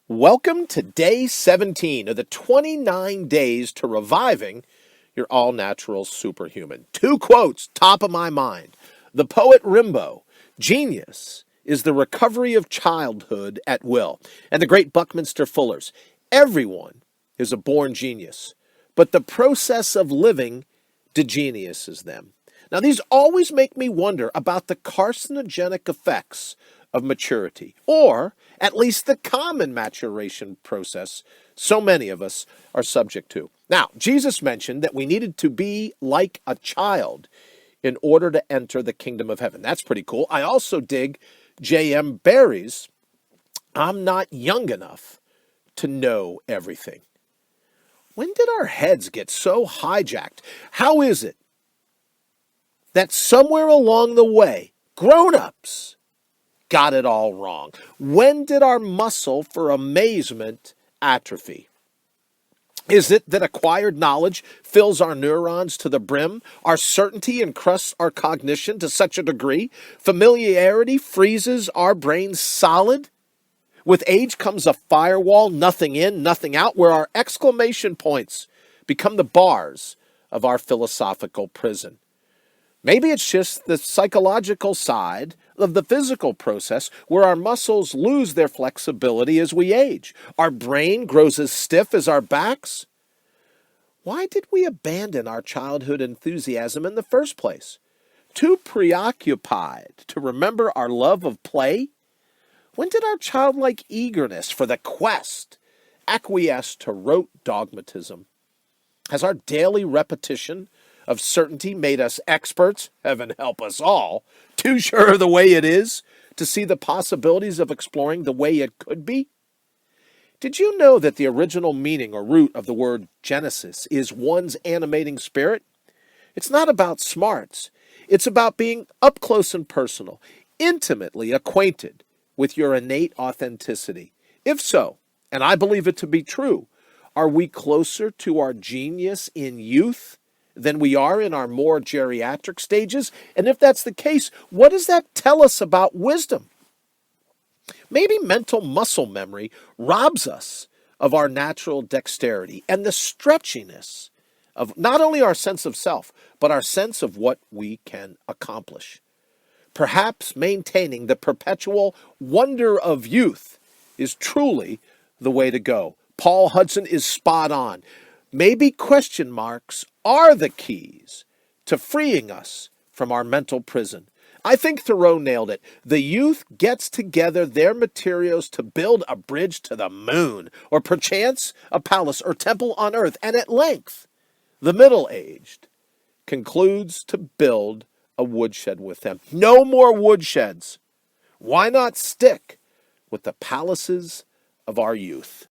Welcome to day 17 of the 29 days to reviving your all-natural superhuman. Two quotes top of my mind. The poet Rimbaud, "Genius is the recovery of childhood at will." And the great Buckminster Fullers, "Everyone is a born genius, but the process of living degeniuses them." Now, these always make me wonder about the carcinogenic effects of maturity, or at least the common maturation process so many of us are subject to. Now, Jesus mentioned that we needed to be like a child in order to enter the kingdom of heaven. That's pretty cool. I also dig J.M. Barrie's "I'm not young enough to know everything." When did our heads get so hijacked? How is it that somewhere along the way, grown-ups got it all wrong? When did our muscle for amazement atrophy? Is it that acquired knowledge fills our neurons to the brim? Our certainty encrusts our cognition to such a degree? Familiarity freezes our brains solid? With age comes a firewall, nothing in, nothing out, where our exclamation points become the bars of our philosophical prison. Maybe it's just the psychological side of the physical process where our muscles lose their flexibility as we age. Our brain grows as stiff as our backs. Why did we abandon our childhood enthusiasm in the first place? Too preoccupied to remember our love of play? When did our childlike eagerness for the quest acquiesce to rote dogmatism? Has our daily repetition of certainty made us experts, heaven help us all, too sure of the way it is to see the possibilities of exploring the way it could be? Did you know that the original meaning or root of the word Genesis is one's animating spirit? It's not about smarts. It's about being up close and personal, intimately acquainted with your innate authenticity. If so, and I believe it to be true, are we closer to our genius in youth than we are in our more geriatric stages? And if that's the case, what does that tell us about wisdom? Maybe mental muscle memory robs us of our natural dexterity and the stretchiness of not only our sense of self, but our sense of what we can accomplish. Perhaps maintaining the perpetual wonder of youth is truly the way to go. Paul Hudson is spot on. Maybe question marks are the keys to freeing us from our mental prison. I think Thoreau nailed it. The youth gets together their materials to build a bridge to the moon, or perchance a palace or temple on earth, and at length the middle-aged concludes to build a woodshed with them. No more woodsheds. Why not stick with the palaces of our youth?